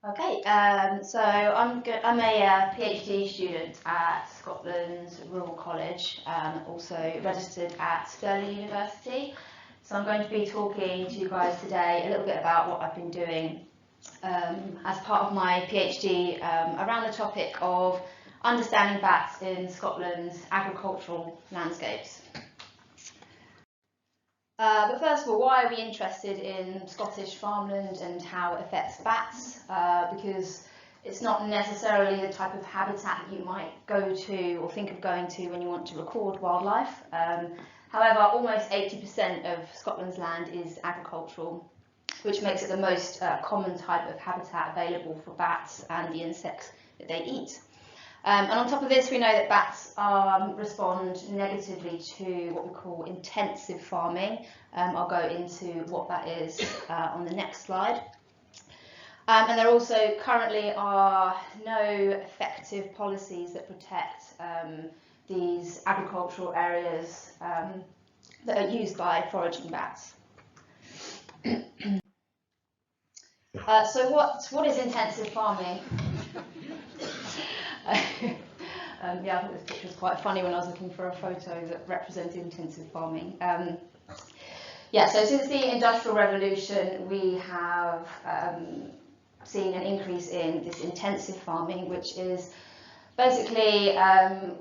Okay, so I'm a PhD student at Scotland's Rural College, also registered at Stirling University. So I'm going to be talking to you guys today a little bit about what I've been doing as part of my PhD around the topic of understanding bats in Scotland's agricultural landscapes. But first of all, why are we interested in Scottish farmland and how it affects bats? Because it's not necessarily the type of habitat that you might go to or think of going to when you want to record wildlife. However, almost 80% of Scotland's land is agricultural, which makes it the most common type of habitat available for bats and the insects that they eat. And on top of this, we know that bats respond negatively to what we call intensive farming. I'll go into what that is on the next slide. And there also currently are no effective policies that protect these agricultural areas that are used by foraging bats. So what is intensive farming? Yeah, I thought this picture was quite funny when I was looking for a photo that represented intensive farming. Yeah, so since the Industrial Revolution, we have seen an increase in this intensive farming, which is basically an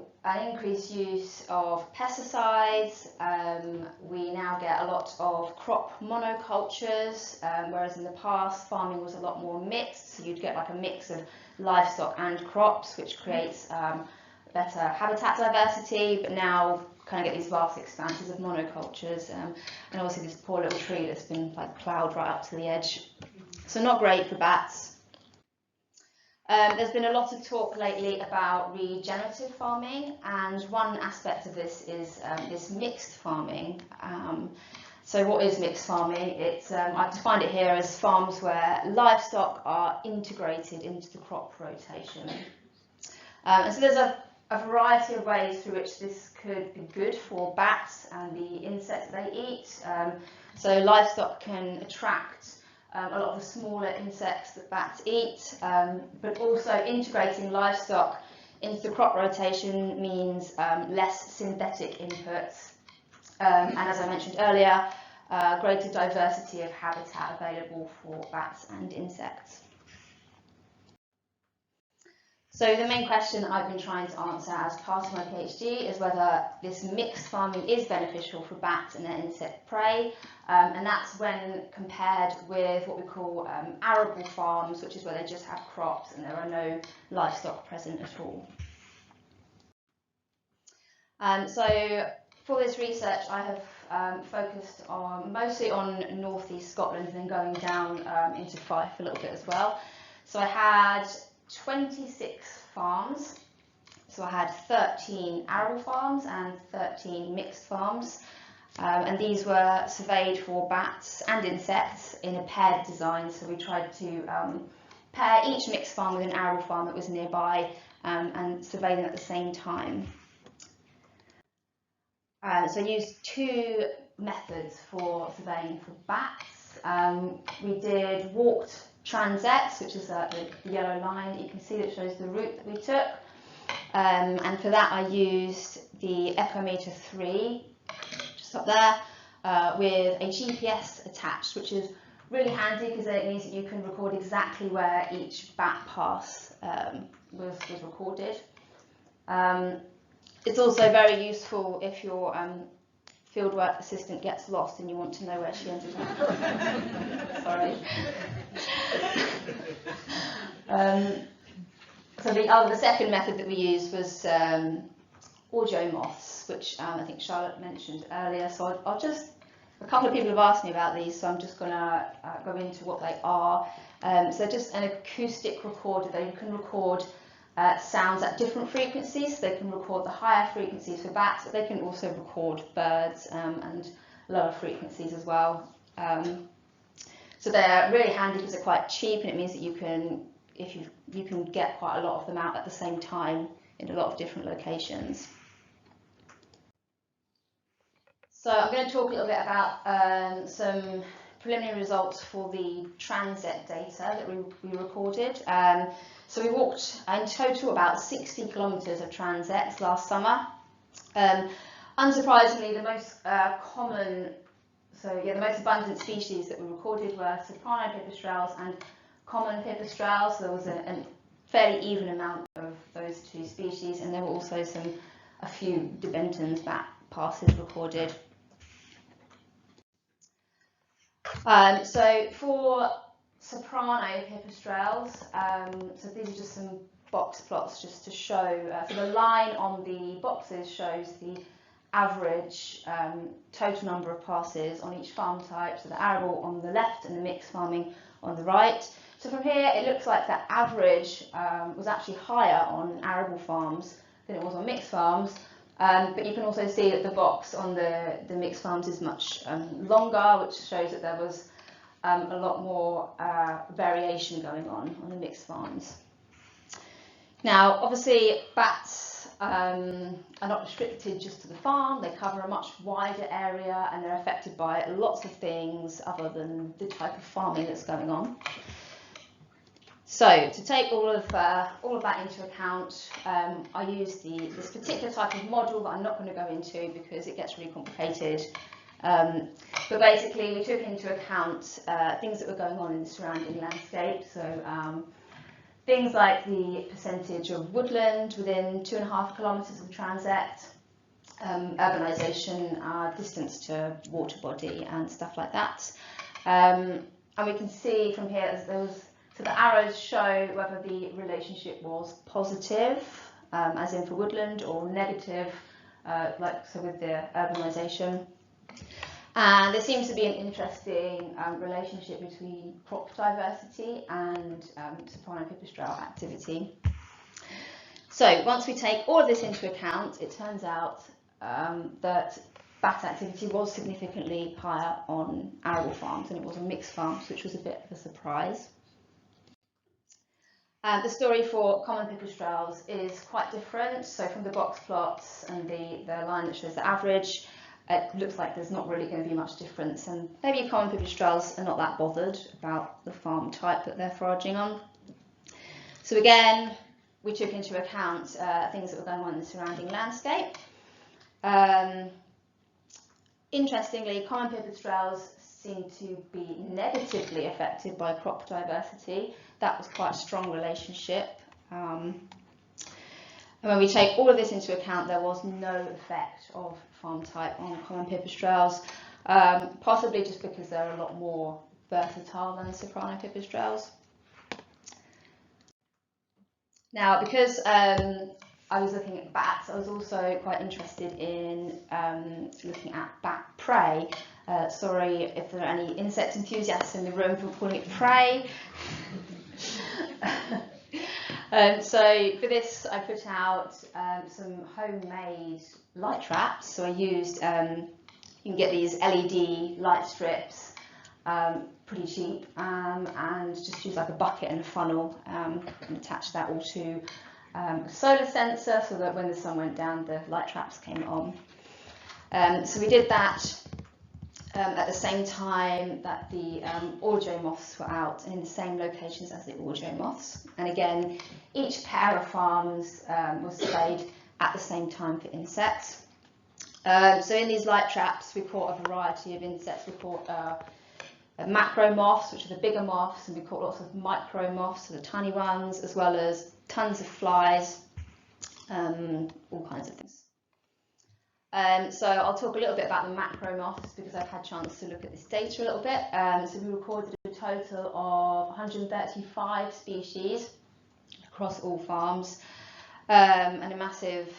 increased use of pesticides. We now get a lot of crop monocultures, whereas in the past farming was a lot more mixed, so you'd get like a mix of livestock and crops, which creates better habitat diversity, but now kind of get these vast expanses of monocultures, and obviously this poor little tree that's been like ploughed right up to the edge. So not great for bats. There's been a lot of talk lately about regenerative farming, and one aspect of this is this mixed farming. So what is mixed farming? It's I've defined it here as farms where livestock are integrated into the crop rotation. And so there's a variety of ways through which this could be good for bats and the insects they eat. So livestock can attract a lot of the smaller insects that bats eat, but also integrating livestock into the crop rotation means less synthetic inputs. And as I mentioned earlier, greater diversity of habitat available for bats and insects. So the main question that I've been trying to answer as part of my PhD is whether this mixed farming is beneficial for bats and their insect prey, and that's when compared with what we call arable farms, which is where they just have crops and there are no livestock present at all. So for this research, I have focused mostly on northeast Scotland and then going down into Fife a little bit as well. So I had 26 farms. So I had 13 arable farms and 13 mixed farms. And these were surveyed for bats and insects in a paired design. So we tried to pair each mixed farm with an arable farm that was nearby and survey them at the same time. So I used two methods for surveying for bats. We did walked transects, which is the yellow line that you can see that shows the route that we took. And for that I used the Echometer 3, just up there, with a GPS attached, which is really handy because it means that you can record exactly where each bat pass was recorded. It's also very useful if your fieldwork assistant gets lost and you want to know where she ended up. Sorry. So the second method that we used was audio moths, which I think Charlotte mentioned earlier. So a couple of people have asked me about these, so I'm just going to go into what they are. So just an acoustic recorder. They can record sounds at different frequencies. So they can record the higher frequencies for bats, but they can also record birds and lower frequencies as well. So they're really handy because they're quite cheap, and it means that you can get quite a lot of them out at the same time in a lot of different locations. So I'm going to talk a little bit about some preliminary results for the transit data that we recorded. So we walked in total about 60 kilometres of transects last summer. Unsurprisingly, the most the most abundant species that we recorded were soprano pipistrelles and common pipistrelles. So there was a fairly even amount of those two species, and there were also a few debentons bat passes recorded. So for soprano pipistrelles, so these are just some box plots just to show. So the line on the boxes shows the average total number of passes on each farm type. So the arable on the left and the mixed farming on the right. So from here, it looks like the average was actually higher on arable farms than it was on mixed farms. But you can also see that the box on the mixed farms is much longer, which shows that there was a lot more variation going on the mixed farms. Now, obviously, bats are not restricted just to the farm. They cover a much wider area, and they're affected by lots of things other than the type of farming that's going on. So to take all of that into account, I used this particular type of model that I'm not going to go into because it gets really complicated. But basically, we took into account things that were going on in the surrounding landscape. So things like the percentage of woodland within 2.5 kilometres of the transect, urbanisation, distance to water body, and stuff like that. And we can see from here so the arrows show whether the relationship was positive, as in for woodland, or negative, like so with the urbanisation. And there seems to be an interesting relationship between crop diversity and soprano pipistrelle activity. So once we take all of this into account, it turns out that bat activity was significantly higher on arable farms than it was on mixed farms, which was a bit of a surprise. The story for common pipistrelles is quite different. So from the box plots and the line that shows the average, it looks like there's not really going to be much difference, and maybe common pipistrelles are not that bothered about the farm type that they're foraging on. So again, we took into account things that were going on in the surrounding landscape. Interestingly, common pipistrelles seem to be negatively affected by crop diversity. That was quite a strong relationship. And when we take all of this into account, there was no effect of farm type on common pipistrelles, possibly just because they're a lot more versatile than soprano pipistrelles. Now, because I was looking at bats, I was also quite interested in looking at bat prey. Sorry if there are any insect enthusiasts in the room for calling it prey. So for this, I put out some homemade light traps. So I used, you can get these LED light strips, pretty cheap, and just use like a bucket and a funnel and attach that all to a solar sensor so that when the sun went down, the light traps came on. So we did that at the same time that the audio moths were out, and in the same locations as the audio moths. And again, each pair of farms was sprayed at the same time for insects. So in these light traps, we caught a variety of insects. We caught macro moths, which are the bigger moths, and we caught lots of micro moths, so the tiny ones, as well as tons of flies, all kinds of things. So I'll talk a little bit about the macro moths because I've had a chance to look at this data a little bit. So we recorded a total of 135 species across all farms, and a massive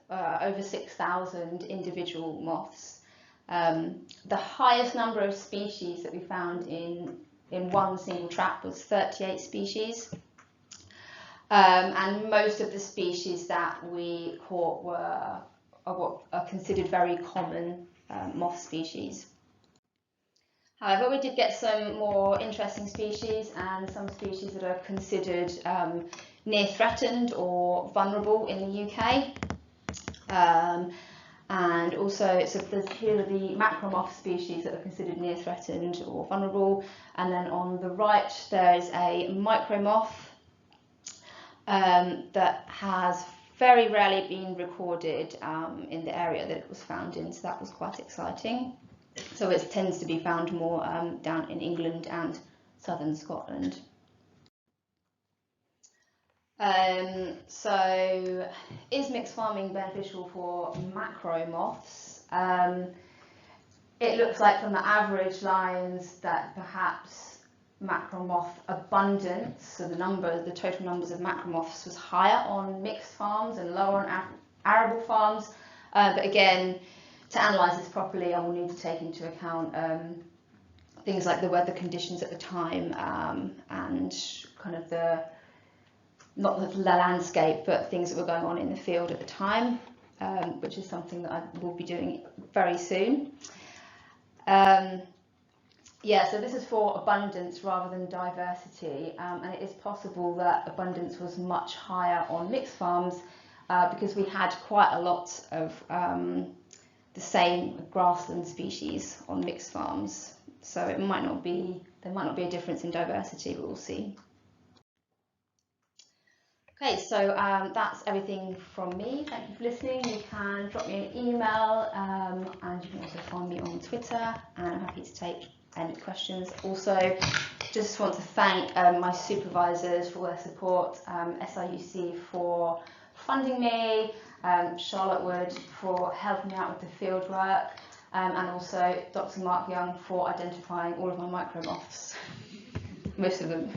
over 6,000 individual moths. The highest number of species that we found in one single trap was 38 species. And most of the species that we caught are what are considered very common moth species. However, we did get some more interesting species and some species that are considered near threatened or vulnerable in the UK. And also, so here are the macromoth species that are considered near threatened or vulnerable. And then on the right, there's a micromoth that has very rarely been recorded in the area that it was found in. So that was quite exciting. So it tends to be found more down in England and southern Scotland. So is mixed farming beneficial for macro moths? It looks like from the average lines that perhaps macro moth abundance, so the total numbers of macro moths was higher on mixed farms and lower on arable farms. But again, to analyse this properly, I will need to take into account things like the weather conditions at the time and kind of not the landscape, but things that were going on in the field at the time, which is something that I will be doing very soon. Yeah, so this is for abundance rather than diversity, and it is possible that abundance was much higher on mixed farms because we had quite a lot of the same grassland species on mixed farms. So there might not be a difference in diversity, but we'll see. Okay, so that's everything from me. Thank you for listening. You can drop me an email and you can also find me on Twitter, and I'm happy to take any questions. Also, just want to thank my supervisors for their support, SIUC for funding me, Charlotte Wood for helping me out with the field work, and also Dr. Mark Young for identifying all of my micromoths, most of them.